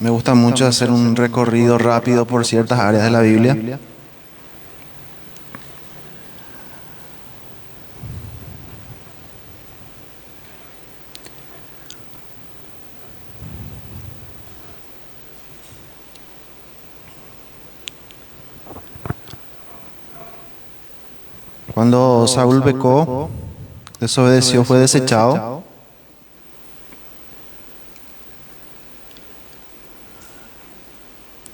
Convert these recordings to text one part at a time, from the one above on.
Me gusta mucho hacer un recorrido rápido por ciertas áreas de la Biblia. Cuando Saúl pecó, desobedeció, fue desechado.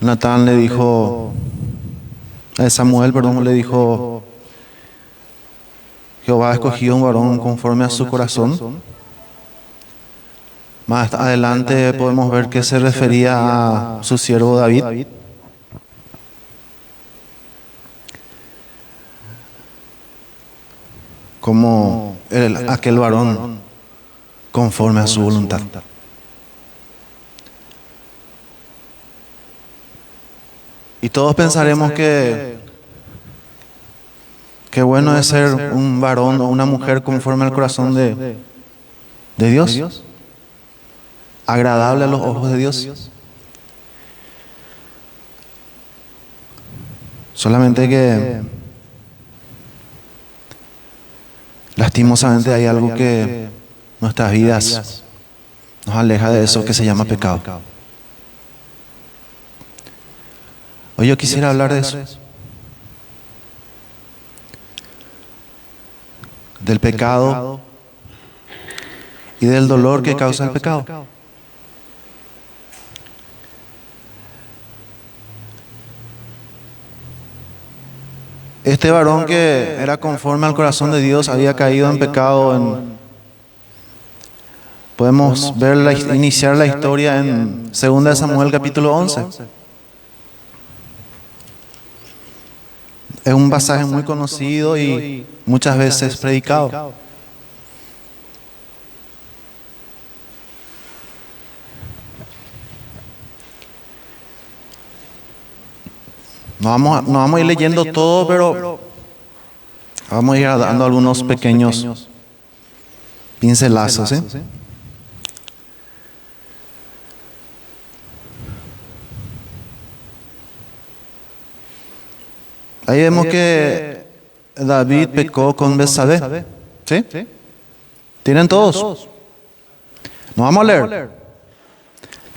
Natán le dijo, Samuel, perdón, le dijo, Jehová ha escogido un varón conforme a su corazón. Más adelante podemos ver que se refería a su siervo David. Como aquel varón conforme a su voluntad. Y todos pensaremos que bueno es ser un varón o una mujer conforme al corazón de Dios, agradable a los ojos de Dios. Solamente que lastimosamente hay algo que nuestras vidas nos aleja de eso que se llama pecado. Hoy yo quisiera hablar de eso. Del pecado y del dolor que causa el pecado. Este varón que era conforme al corazón de Dios había caído en pecado. Podemos iniciar la historia en 2 Samuel capítulo 11. Es un pasaje muy conocido y muchas veces predicado. No vamos a ir leyendo todo, pero vamos a ir dando algunos pequeños pincelazos, ¿eh? Ahí vemos que David pecó con Betsabé. ¿Sí? ¿Tienen todos? No vamos a leer.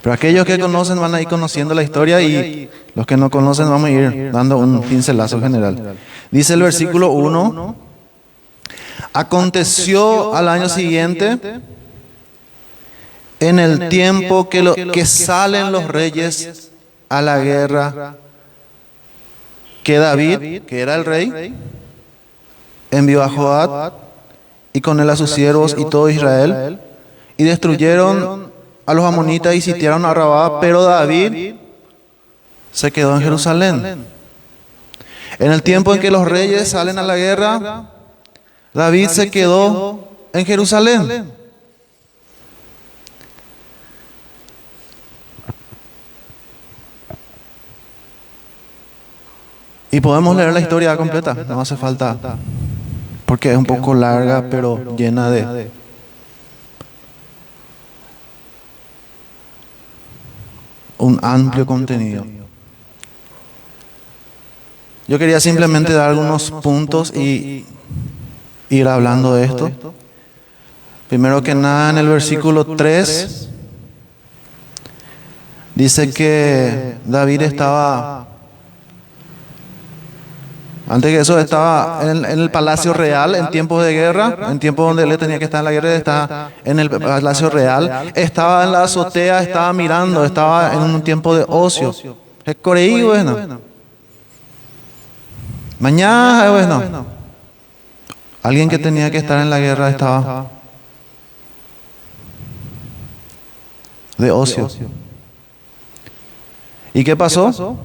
Pero aquellos que conocen van a ir conociendo la historia y los que no conocen vamos a ir dando un pincelazo general. Dice el versículo 1: aconteció al año siguiente, en el tiempo que salen los reyes a la guerra, que David, que era el rey, envió a Joab y con él a sus siervos y todo Israel, y destruyeron a los amonitas y sitiaron a Rabá, pero David se quedó en Jerusalén. En el tiempo en que los reyes salen a la guerra, David se quedó en Jerusalén. Y podemos leer la historia completa, no hace falta, porque es un poco larga, pero llena de un amplio contenido. Yo quería simplemente dar algunos puntos y ir hablando de esto. Primero que nada, en el versículo 3 dice que David estaba, antes que eso, estaba en el palacio real en tiempos de guerra, en tiempos donde él tenía que estar en la guerra, estaba en el palacio real, estaba en la azotea, estaba mirando, estaba en un tiempo de ocio. Es coreí, bueno. Mañana, bueno. Alguien que tenía que estar en la guerra estaba de ocio. ¿Y qué pasó?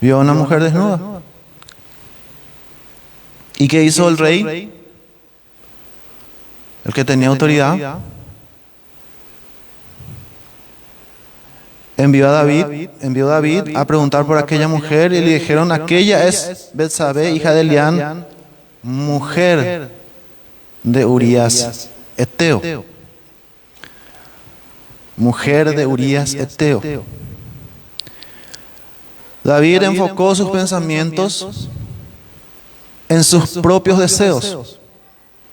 Vio a una mujer desnuda. ¿Y qué hizo el rey? El que tenía autoridad. Envió a David a preguntar por aquella mujer y le dijeron: aquella es Betsabé, hija de Elián, mujer de Urías Eteo. mujer de Urías Eteo. David enfocó sus pensamientos en sus propios deseos.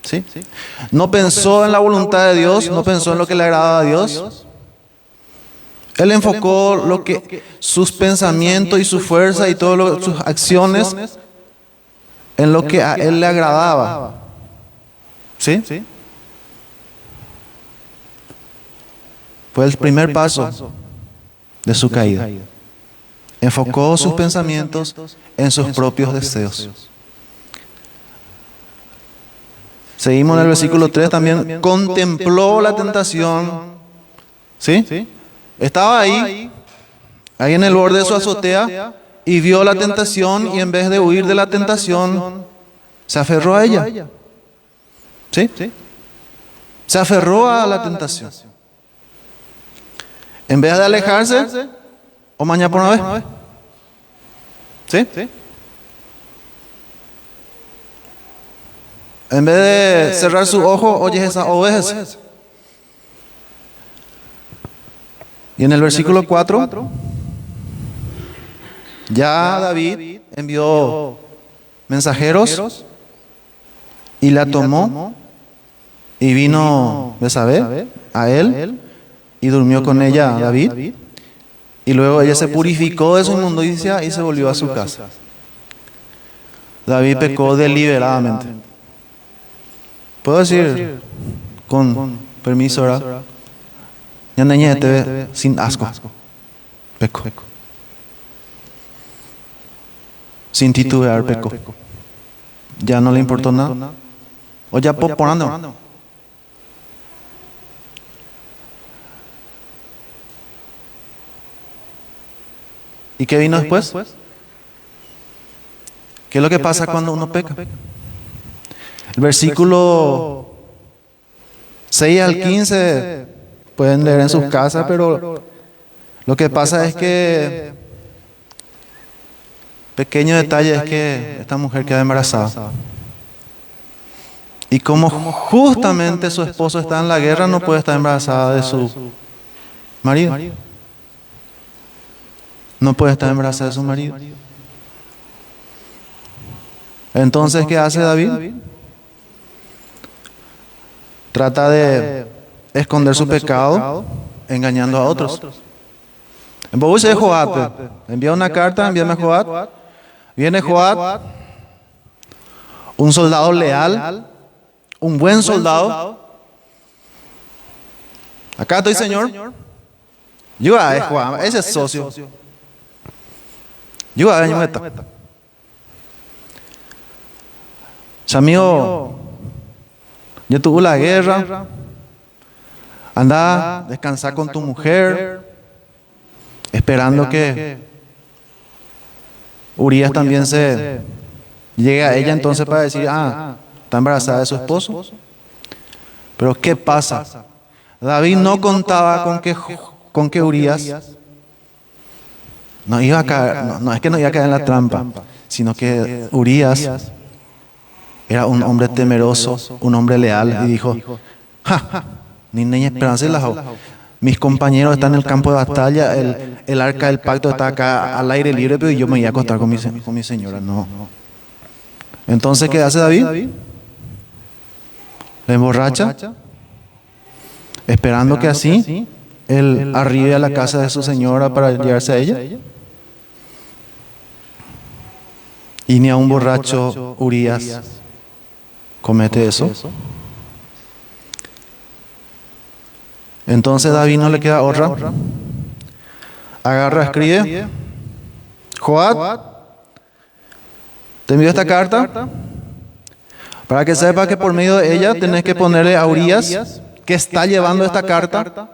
¿Sí? No pensó en la voluntad de Dios, no pensó en lo que le agradaba a Dios. Él enfocó sus pensamientos y su fuerza y todas sus acciones en lo que a él le agradaba. ¿Sí? Fue el primer paso de su caída. Enfocó sus pensamientos en sus propios deseos. Seguimos en el versículo 3 también. Contempló la tentación. ¿Sí? Estaba ahí en el borde de su azotea, y vio la tentación, y en vez de huir de la tentación, se aferró a ella. ¿Sí? Se aferró a la tentación. En vez de alejarse, o mañana por una vez. ¿Sí? En vez de cerrar su ojo, oyes esas ovejas. Y en el versículo 4, ya David envió mensajeros y la tomó, y vino Betsabé a él y durmió con ella David, y luego ella se purificó de su inmundicia y se volvió a su casa. David pecó deliberadamente. ¿Puedo decir con permiso, verdad? Ya niña te ve sin asco. Peco. Sin titubear, peco. Ya no le importó nada. O ya por ando. ¿Y qué vino después? ¿Qué es lo que pasa cuando uno peca? El versículo 6 al 15 pueden leer en sus casas, pero lo que pasa es que, pequeño detalle, es que esta mujer queda embarazada. Y como justamente su esposo está en la guerra, no puede estar embarazada de su marido. No puede estar embarazada de su marido. Entonces, ¿qué hace David? Trata de esconder su pecado engañando a otros. En Boús de Joab, envía una carta, envíame a Joab. Viene Joab, un soldado leal, un buen soldado. Acá estoy, señor. Yo a Joab, ese es socio. Yo a Ñueta. Amigo, yo tuve la guerra. Anda, descansa con tu mujer, esperando que Urías también se llegue a ella, entonces para decir, está embarazada de su esposo. Pero ¿qué pasa? David no contaba con que Urías no iba a caer, no es que no iba a caer en la trampa, sino que Urías era un hombre temeroso, un hombre leal, y dijo, ni niña esperanza la hago. Mis compañeros están en el campo de batalla, el arca del pacto está acá al aire libre, pero yo me voy a acostar con mi señora. No. Entonces, ¿qué hace David? La emborracha, esperando que así él arribe a la casa de su señora para llevarse a ella. Y ni a un borracho Urías comete eso. Entonces David no le queda otra. Agarra, escribe: Joab, te envío esta carta para que sepa que por medio de ella tenés que ponerle a Urías, que está llevando esta carta,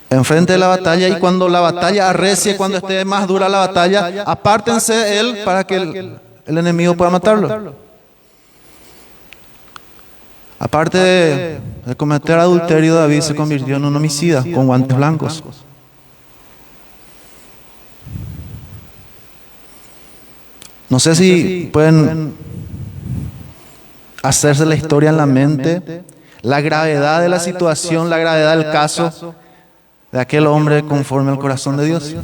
enfrente de la batalla, y cuando la batalla arrecie, cuando esté más dura la batalla, apártense de él para que el enemigo pueda matarlo. Aparte de cometer adulterio, David se convirtió en un homicida con guantes blancos. No sé si pueden hacerse la historia en la mente la gravedad de la situación, la gravedad del caso de aquel hombre conforme al corazón de Dios.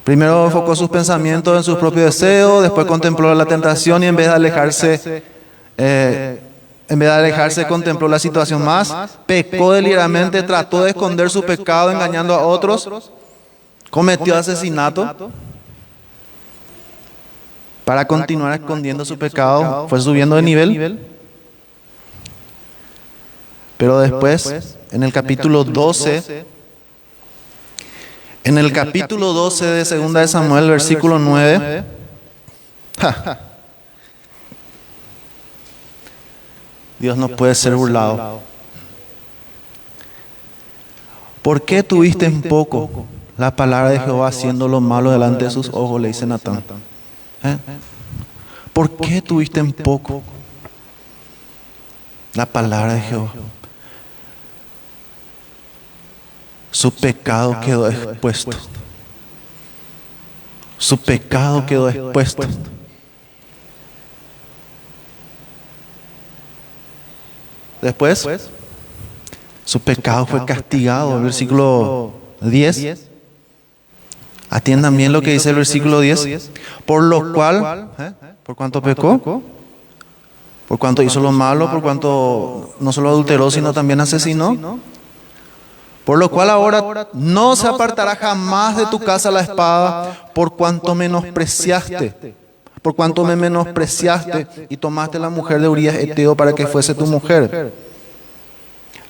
Primero enfocó sus pensamientos en sus propios deseos, después contempló la tentación y en vez de alejarse, contempló la situación más, pecó deliberadamente, trató de esconder su pecado engañando a otros, cometió asesinato para continuar escondiendo su pecado, fue subiendo de nivel. Pero después, en el capítulo 12 de Segunda de Samuel, versículo 9, Dios no puede ser burlado. ¿Por qué tuviste en poco la palabra de Jehová haciendo lo malo delante de sus ojos? Le dice Natán. ¿Por qué tuviste en poco la palabra de Jehová? Su pecado quedó expuesto. Su pecado quedó expuesto. Después, su pecado fue castigado. Versículo 10. Atiendan bien lo que dice el versículo 10. Por lo cual, ¿por cuánto pecó? Por cuanto hizo lo malo, por cuanto no solo adulteró, sino también asesinó. Por lo cual ahora no se apartará jamás de tu casa la espada, por cuanto me menospreciaste y tomaste la mujer de Urías Eteo para que fuese tu mujer.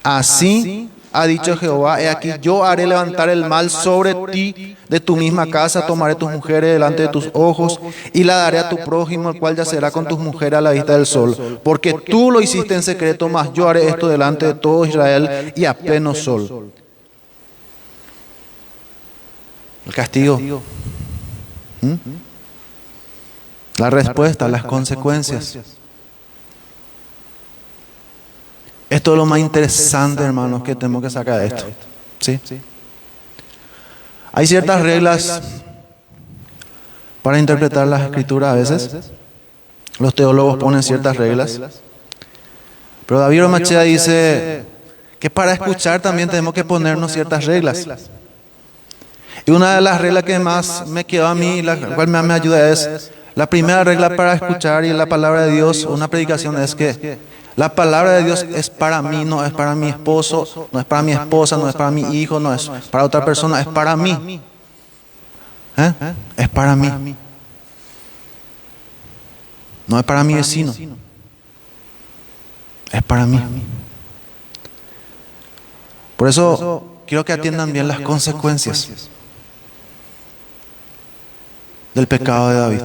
Así ha dicho Jehová: he aquí yo haré levantar el mal sobre ti de tu misma casa, tomaré tus mujeres delante de tus ojos y la daré a tu prójimo, el cual yacerá con tus mujeres a la vista del sol. Porque tú lo hiciste en secreto, mas yo haré esto delante de todo Israel y a pleno sol. El castigo. La respuesta, las consecuencias. Esto es lo más interesante, hermanos, que tenemos que sacar de esto. ¿Sí? Hay ciertas reglas para interpretar las escrituras a veces. Los teólogos ponen ciertas reglas. Pero David Romachea dice que para escuchar también tenemos que ponernos ciertas reglas. Y una de las reglas que más me quedó a mí, la cual más me ayuda, es la primera regla para escuchar y la palabra de Dios, una predicación, es que la palabra de Dios es para mí, no es para mi esposo, no es para mi esposa, no es para mi hijo, no es para otra persona, es para mí. Es para mí. No es para mi vecino. Es para mí. Por eso quiero que atiendan bien las consecuencias del pecado de David.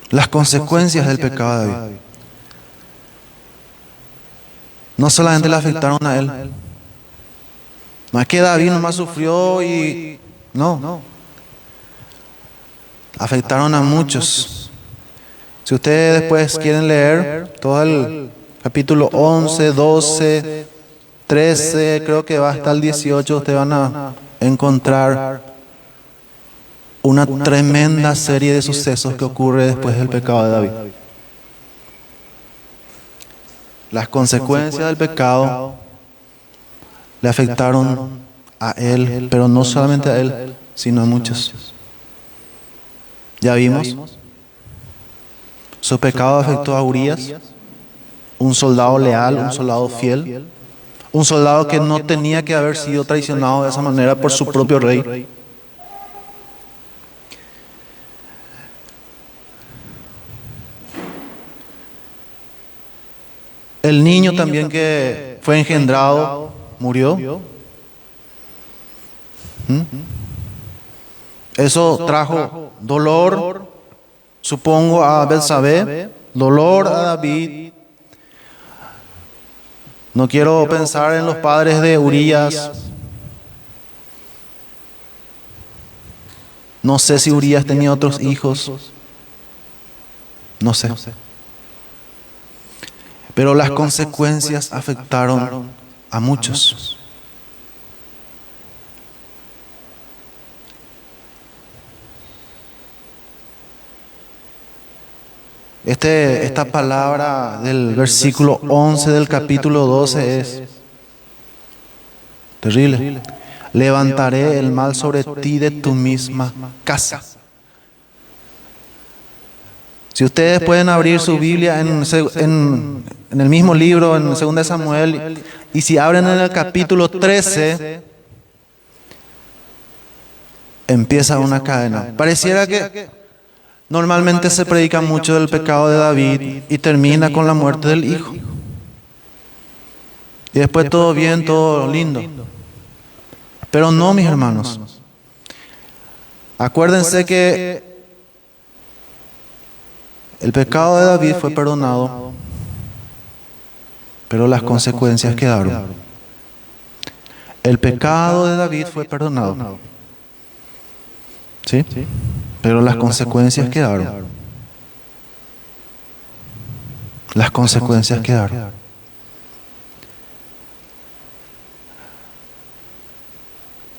Las consecuencias del pecado de David no solamente le afectaron a él. No es que David nomás sufrió y no. Afectaron a muchos. Si ustedes después quieren leer todo el capítulo 11, 12, 13, creo que va hasta el 18, ustedes van a encontrar una tremenda serie de sucesos que ocurre después del pecado de David. Las consecuencias del pecado le afectaron a él, pero no solamente a él, sino a muchos. Ya vimos, su pecado afectó a Urías, un soldado leal, un soldado fiel, un soldado que no tenía que haber sido traicionado de esa manera por su propio rey. El niño también que fue engendrado murió. Eso trajo dolor, supongo, a Betsabé, dolor a David. No quiero pensar en los padres de Urías. No sé si Urías tenía otros hijos. No sé. Pero las consecuencias afectaron a muchos. Esta palabra del versículo 11 del capítulo 12 es terrible. Levantaré el mal sobre ti de tu misma casa. Si ustedes pueden abrir su Biblia en el mismo libro, en 2 Samuel, y si abren en el capítulo 13, empieza una cadena. Pareciera que normalmente se predica mucho del pecado de David y termina con la muerte del hijo. Y después todo bien, todo lindo. Pero no, mis hermanos. Acuérdense que el pecado de David fue perdonado, pero las consecuencias quedaron. El pecado de David fue perdonado, ¿sí? Pero las consecuencias quedaron. Las consecuencias quedaron.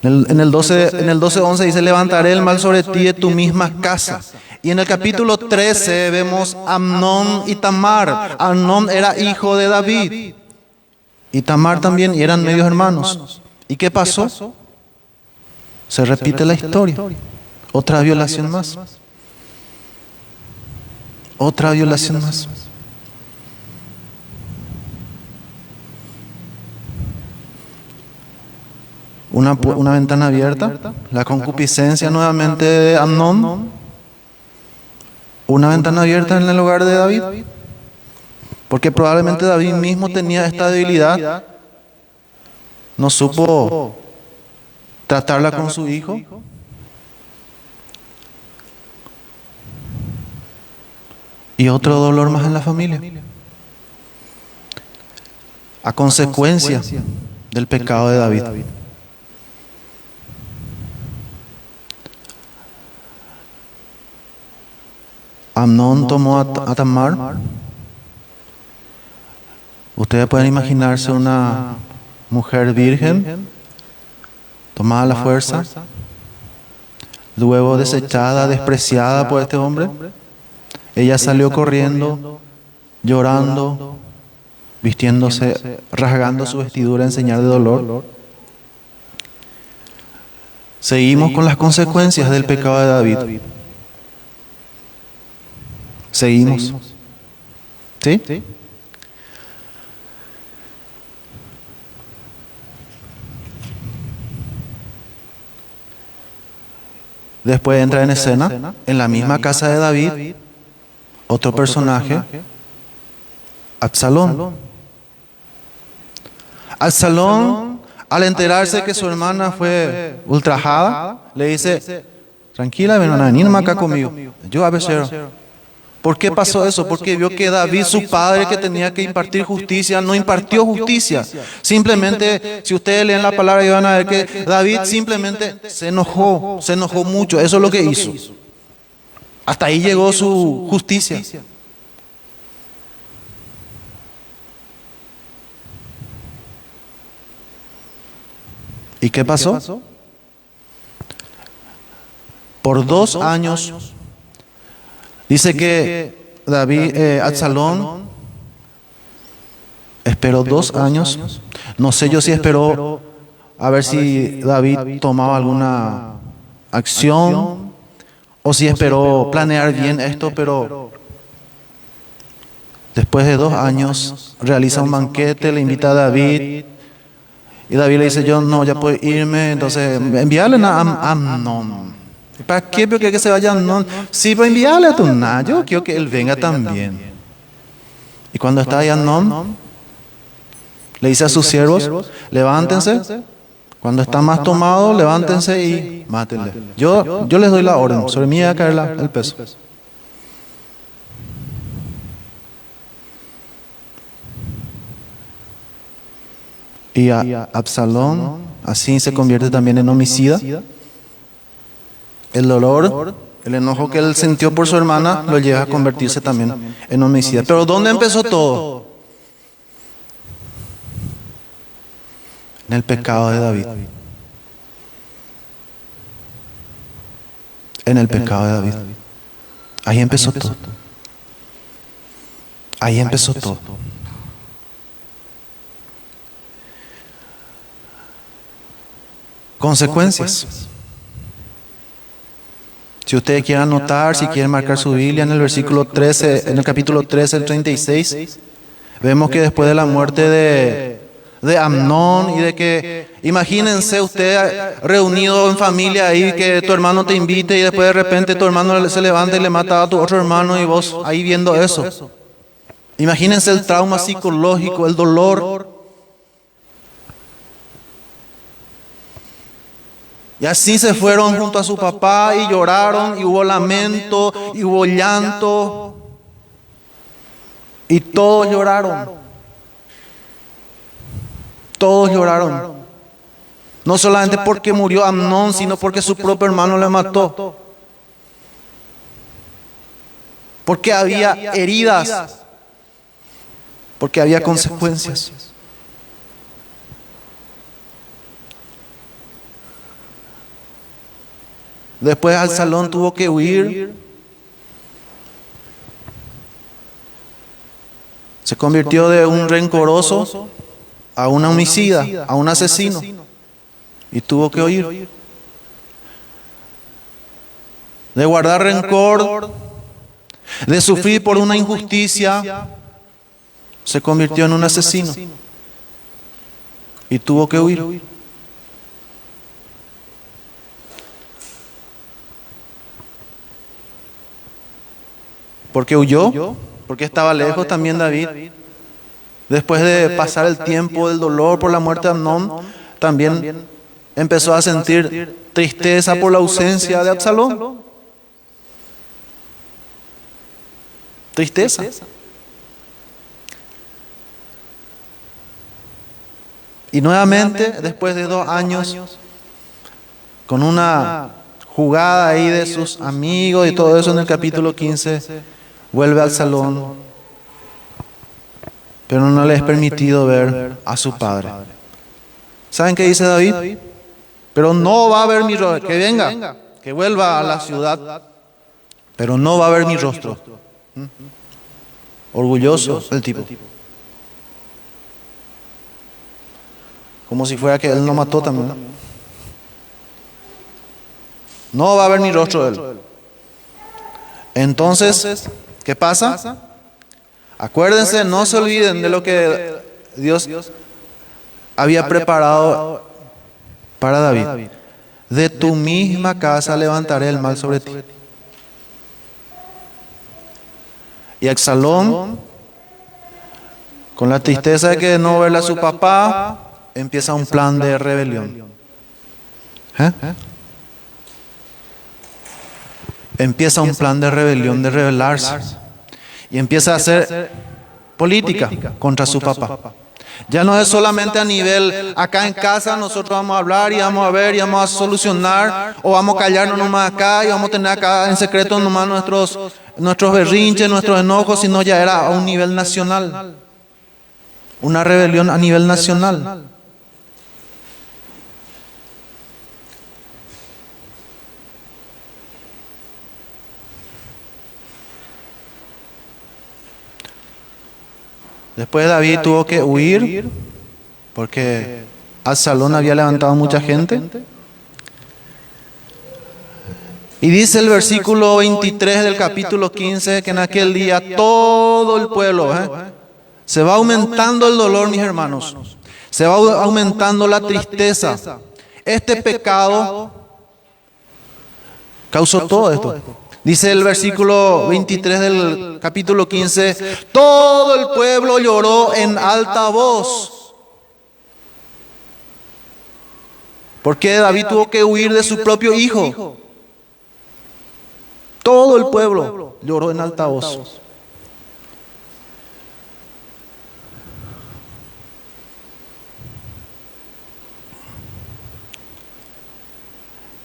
En el 12:11 dice, levantaré el mal sobre ti de tu misma casa. Y en el capítulo 13 vemos Amnón y Tamar. Amnón era hijo de David. Y Tamar también, y eran medios hermanos. ¿Y qué pasó? Se repite la historia. Otra violación más. Otra violación más. Una ventana abierta, la concupiscencia nuevamente de Amnón, una ventana abierta en el hogar de David, porque probablemente David mismo tenía esta debilidad, no supo tratarla con su hijo, y otro dolor más en la familia, a consecuencia del pecado de David. Amnón tomó a Tamar. Ustedes pueden imaginarse una mujer virgen, tomada a la fuerza, luego desechada, despreciada por este hombre. Ella salió corriendo, llorando, vistiéndose, rasgando su vestidura en señal de dolor. Seguimos con las consecuencias del pecado de David. Seguimos. ¿Sí? Después entra en escena, en la misma casa de David, otro personaje, Absalón. Absalón, al enterarse que su hermana fue ultrajada, le dice, tranquila, mi hermana, vení nomás acá conmigo. Yo a veces. ¿Por qué pasó eso? Porque vio que David, su padre que tenía que impartir justicia, no impartió justicia. Simplemente, si ustedes leen la palabra, van a ver que David simplemente se enojó mucho. Eso es lo que hizo. Hasta ahí llegó su justicia. ¿Y qué pasó? Por 2 años, dice que Absalón esperó 2 años. No sé yo si esperó a ver si David tomaba alguna acción o si esperó planear bien esto, pero después de 2 años realiza un banquete, le invita a David y David le dice, yo no, ya puedo irme, entonces envíale a Amnón. ¿Para qué? Porque que se vaya Amnón. Sí, para enviarle a tu nada. Yo quiero que él venga también. Y cuando está ahí Amnón, le dice a sus siervos, levántense. Cuando está más tomado, levántense y mátenle. Yo les doy la orden. Sobre mí va a caer el peso. Y Absalón así se convierte también en homicida. El dolor, el enojo que él sintió por su hermana lo lleva a convertirse también en homicida. Pero ¿dónde empezó todo? en el pecado de David. En el pecado de David. Ahí empezó todo. Ahí empezó todo. Consecuencias. Si ustedes quieren anotar, si quieren marcar su Biblia, en el versículo 13, en el capítulo 13, el 36, vemos que después de la muerte de Amnón y de que, imagínense usted reunido en familia ahí, que tu hermano te invite y después de repente tu hermano se levanta y le mata a tu otro hermano y vos ahí viendo eso. Imagínense el trauma psicológico, el dolor. Y así se fueron junto a su papá y lloraron y hubo lamento y hubo llanto. Y todos lloraron. Todos lloraron. No solamente porque murió Amnón, sino porque su propio hermano le mató. Porque había heridas. Porque había consecuencias. Después Absalón tuvo que huir. Se convirtió de un rencoroso a un homicida, a un asesino. Y tuvo que huir. De guardar rencor, de sufrir por una injusticia, se convirtió en un asesino. Y tuvo que huir. Porque huyó, porque estaba lejos también David. Después de pasar el tiempo del dolor por la muerte de Amnón, también empezó a sentir tristeza por la ausencia de Absalón. Tristeza. Y nuevamente, después de 2 años, con una jugada ahí de sus amigos y todo eso en el capítulo 15, vuelve al salón, pero no le es permitido ver a su padre. ¿Saben qué dice David? Pero no va a ver mi rostro, que venga, que vuelva a la ciudad, pero no va a ver mi rostro. Orgulloso el tipo. Como si fuera que él no mató también. No va a ver mi rostro él. Entonces, ¿qué pasa? Acuérdense, no se olviden de lo que Dios había preparado para David. De tu misma casa levantaré el mal sobre ti. Y Absalón, con la tristeza de que no verle a su papá, empieza un plan de rebelión. Empieza un plan de rebelión, de rebelarse. Y empieza a hacer política contra su papá. Ya no es solamente a nivel, acá en casa nosotros vamos a hablar y vamos a ver y vamos a solucionar, o vamos a callarnos nomás acá y vamos a tener acá en secreto nomás nuestros berrinches, nuestros enojos, sino ya era a un nivel nacional. Una rebelión a nivel nacional. Después David tuvo que huir porque Absalón había levantado mucha gente. Y dice el versículo 23 del capítulo 15 que en aquel día todo el pueblo, se va aumentando el dolor, mis hermanos. Se va aumentando la tristeza. Este pecado causó todo esto. Dice el versículo 23 del capítulo 15, todo el pueblo lloró en alta voz. Porque David tuvo que huir de su propio hijo. Todo el pueblo lloró en alta voz.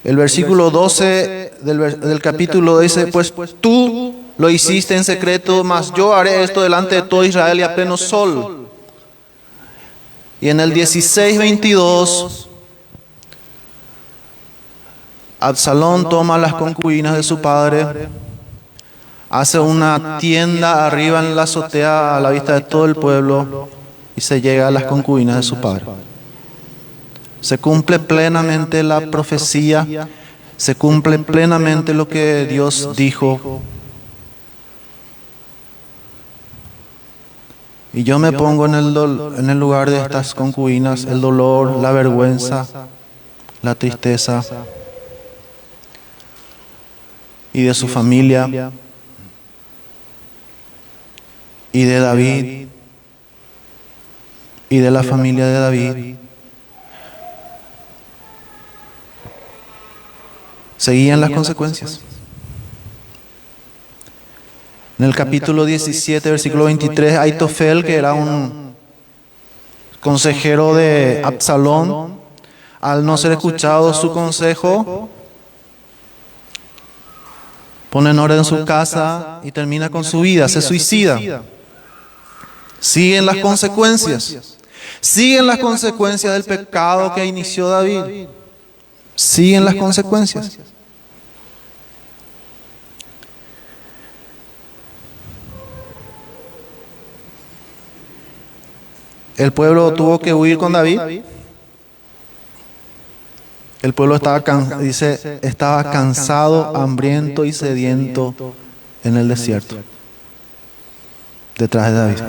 El versículo 12 del capítulo dice, pues tú lo hiciste en secreto, mas yo haré esto delante de todo Israel y a pleno sol. Y en el 16:22, Absalón toma las concubinas de su padre, hace una tienda arriba en la azotea a la vista de todo el pueblo y se llega a las concubinas de su padre. Se cumple plenamente la profecía, se cumple plenamente lo que Dios dijo. Y yo me pongo en el lugar de estas concubinas, el dolor, la vergüenza, la tristeza y de su familia y de David y de la familia de David. Seguían las consecuencias. En el capítulo 17, versículo 23, Aitofel, que era un consejero de Absalón, al no ser escuchado su consejo, pone en orden su casa y termina con su vida, se suicida. Siguen las consecuencias. Siguen las consecuencias del pecado que inició David. Siguen las consecuencias. El pueblo tuvo que huir con David. El pueblo estaba cansado, hambriento y sediento en el desierto, detrás de David.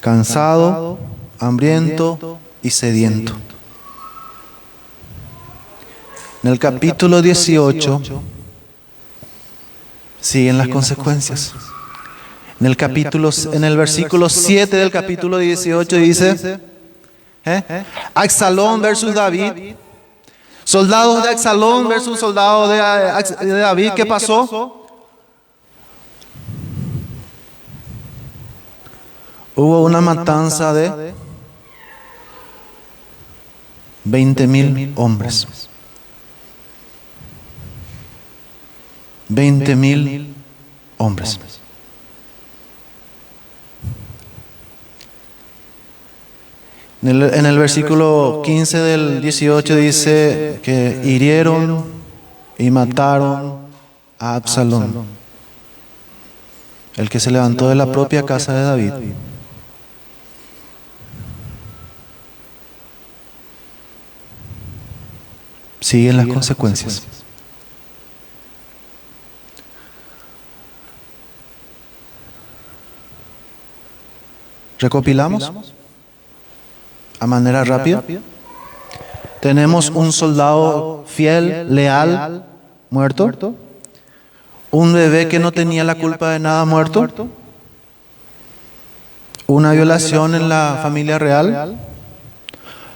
Cansado, hambriento y sediento. En el capítulo 18 siguen las consecuencias. En el versículo 7 del capítulo 18 dice, Absalón versus David. Soldados de Absalón versus soldados de David. ¿Qué pasó? Hubo una matanza de 20,000 hombres. 20,000 hombres. En el versículo 15 del 18 dice que hirieron y mataron a Absalón, el que se levantó de la propia casa de David. Siguen las consecuencias. ¿Recopilamos? A manera rápida. Tenemos un soldado fiel, leal, muerto. Un bebé que no tenía la culpa de nada, muerto. Una violación en la familia real.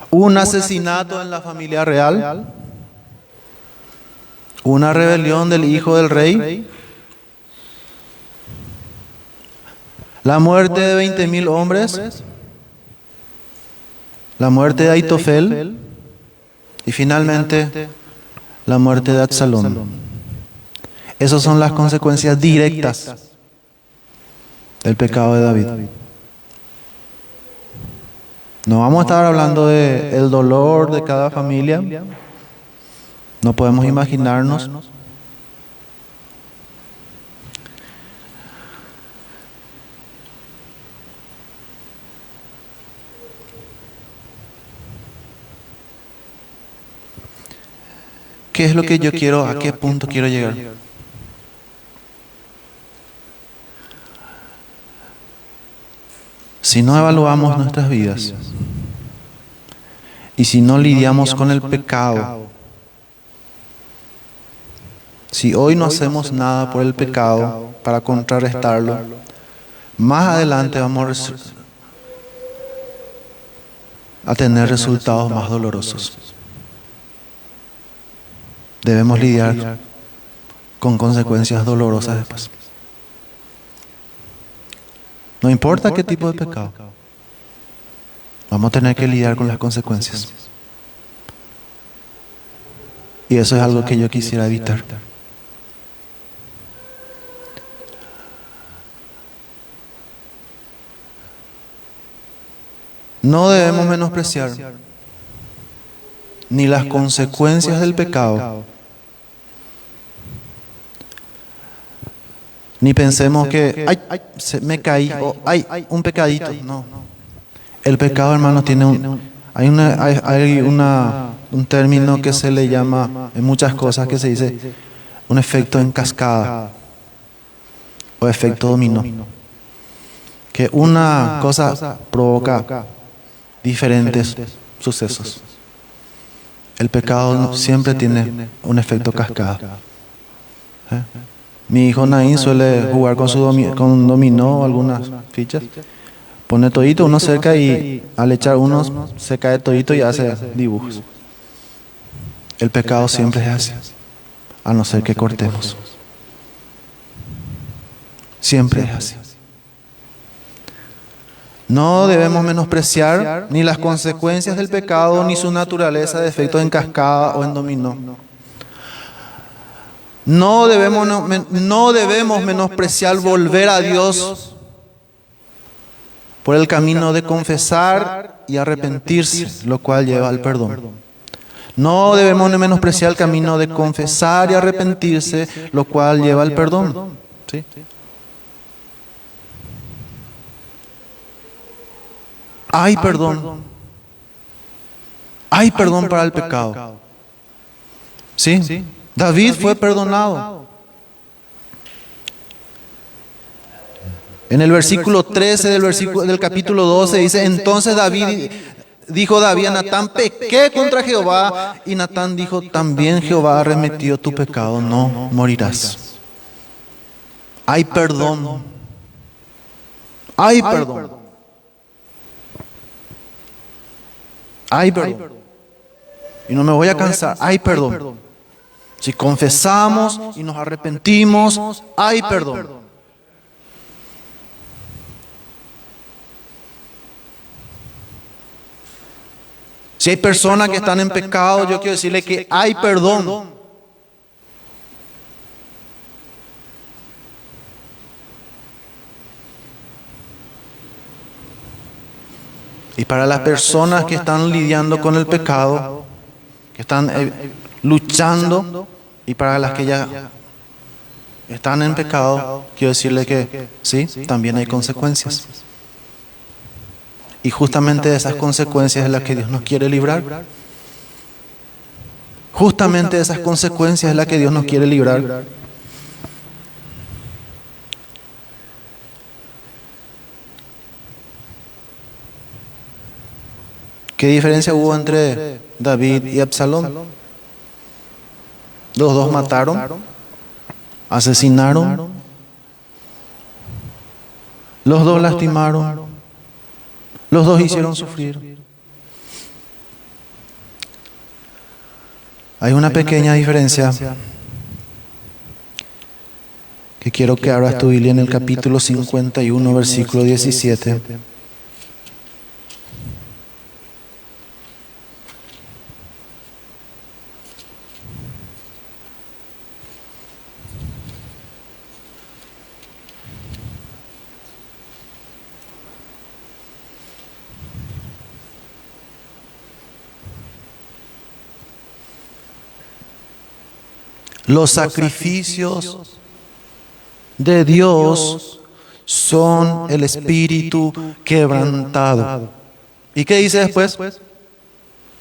Un asesinato en la familia real. Una rebelión del hijo del rey. La muerte de 20,000 hombres. La muerte de Aitofel. Y finalmente, la muerte de Absalón. Esas son las consecuencias directas del pecado de David. No vamos a estar hablando del dolor de cada familia. No podemos imaginarnos. ¿Qué es lo que yo quiero? ¿A qué punto quiero llegar? Si no evaluamos nuestras vidas y si no lidiamos con el pecado, si hoy no hacemos nada por el pecado para contrarrestarlo, más adelante vamos a tener resultados más dolorosos. Debemos lidiar con consecuencias dolorosas después. No importa qué tipo de pecado, vamos a tener que lidiar con las consecuencias. Y eso es algo que yo quisiera evitar. No debemos menospreciar ni las consecuencias del pecado, ni pensemos que, ay, me caí, o ay, un pecadito. No. El pecado, hermanos, tiene un término que se le llama, en muchas cosas que se dice, un efecto en cascada o efecto dominó. Que una cosa provoca diferentes sucesos. El pecado siempre tiene un efecto cascada. Mi hijo Naín suele jugar con dominó algunas fichas. Pone todito uno cerca y al echar unos se cae todito y hace dibujos. El pecado siempre es así, a no ser que cortemos. Siempre es así. No debemos menospreciar ni las consecuencias del pecado ni su naturaleza de efectos en cascada o en dominó. No debemos menospreciar volver a Dios por el camino de confesar y arrepentirse, lo cual lleva al perdón. No debemos menospreciar el camino de confesar y arrepentirse, lo cual lleva al perdón. ¿Sí? Hay perdón. Hay perdón para el pecado. ¿Sí? David fue perdonado. En el versículo 13 del capítulo 12 dice, entonces dijo David a Natán, pequé contra Jehová. Y Natán dijo, también Jehová ha remitido tu pecado, no morirás. Hay perdón. Hay perdón. Hay perdón. Y no me voy a cansar, hay perdón. Si confesamos y nos arrepentimos, hay perdón. Si hay personas que están en pecado, yo quiero decirle que hay perdón. Y para las personas que están lidiando con el pecado, que están luchando, y para las que ya están en pecado, quiero decirle que sí, también hay consecuencias. Y justamente de esas consecuencias es las que Dios nos quiere librar. Justamente de esas consecuencias es la que Dios nos quiere librar. ¿Qué diferencia hubo entre David y Absalón? Los dos mataron, asesinaron, los dos lastimaron, los dos hicieron sufrir. Hay una pequeña diferencia que quiero que abras tu Biblia en el capítulo 51, versículo 17. Los sacrificios de Dios son el espíritu quebrantado. ¿Y qué dice después?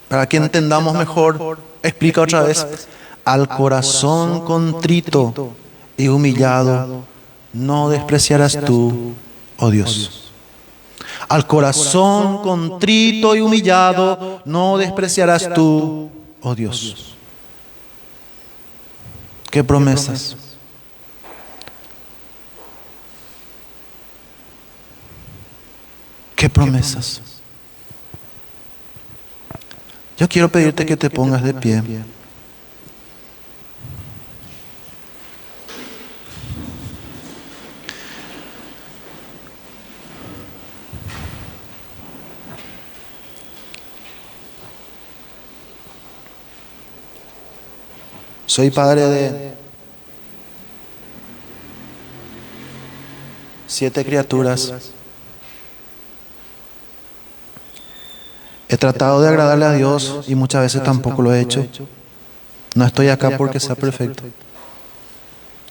Para que entendamos mejor, explica otra vez. Al corazón contrito y humillado no despreciarás tú, oh Dios. Al corazón contrito y humillado no despreciarás tú, oh Dios. ¿Qué promesas? ¿Qué promesas? Yo quiero pedirte que te pongas de pie. Soy padre de 7 criaturas. He tratado de agradarle a Dios y muchas veces tampoco lo he hecho. No estoy acá porque sea perfecto.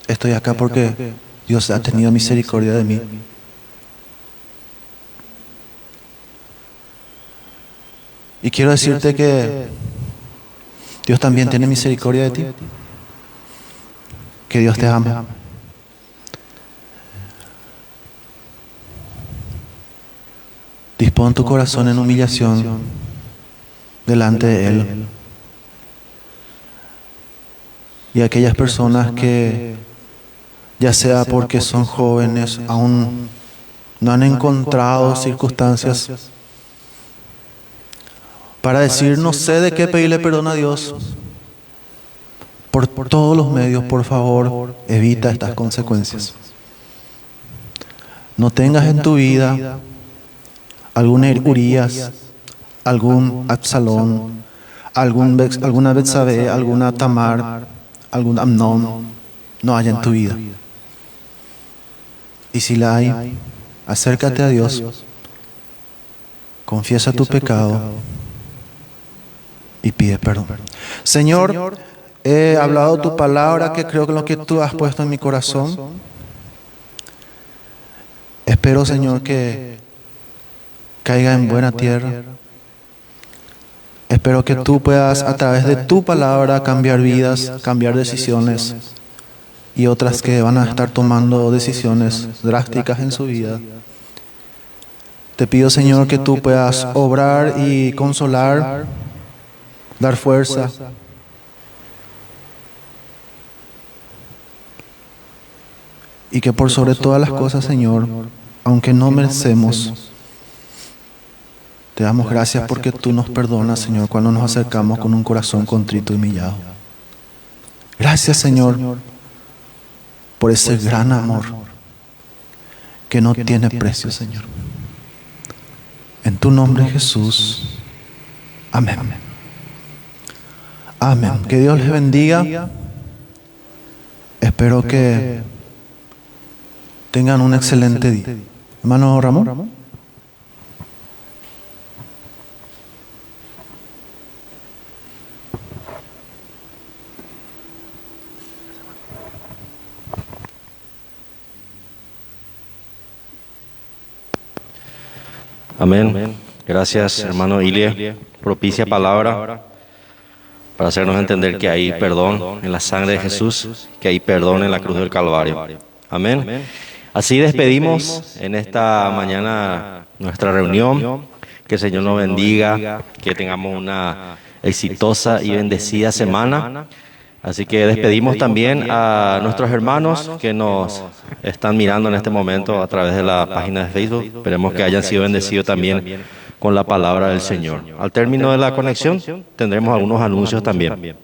Estoy acá porque Dios ha tenido misericordia de mí. Y quiero decirte que Dios también tiene misericordia de ti. Que Dios te ama. Dispón tu corazón en humillación delante de Él. Y aquellas personas que, ya sea porque son jóvenes, aún no han encontrado circunstancias para decir, no sé de qué pedirle perdón a Dios, por todos los medios, por favor, evita estas consecuencias. No tengas en tu vida algún Urías, algún Absalón, alguna Betsabé, alguna Tamar, algún Amnón, no haya en tu vida. Y si la hay, acércate a Dios, confiesa tu pecado y pide perdón. Señor, he hablado tu palabra, que creo que lo que tú has puesto en mi corazón. Espero, Señor, que caiga en buena tierra. Espero que tú puedas, a través de tu palabra, cambiar vidas, cambiar decisiones, y otras que van a estar tomando decisiones drásticas en su vida. Te pido, Señor, que tú puedas obrar y consolar, dar fuerza. Y que por sobre todas las cosas, Señor, aunque no merecemos, te damos gracias porque tú nos perdonas, Señor, cuando nos acercamos con un corazón contrito y humillado. Gracias, Señor, por ese gran amor que no tiene precio, Señor. En tu nombre, Jesús. Amén. Amén. Que Dios les bendiga. Espero que tengan un excelente día. Hermano Ramón. Amén. Gracias, hermano Ilie. Propicia palabra para hacernos entender que hay perdón en la sangre de Jesús, que hay perdón en la cruz del Calvario. Amén. Así despedimos en esta mañana nuestra reunión. Que el Señor nos bendiga, que tengamos una exitosa y bendecida semana. Así que despedimos también a nuestros hermanos que nos están mirando en este momento a través de la página de Facebook. Esperemos que hayan sido bendecidos también con la palabra del Señor. Al término de la conexión tendremos algunos anuncios también.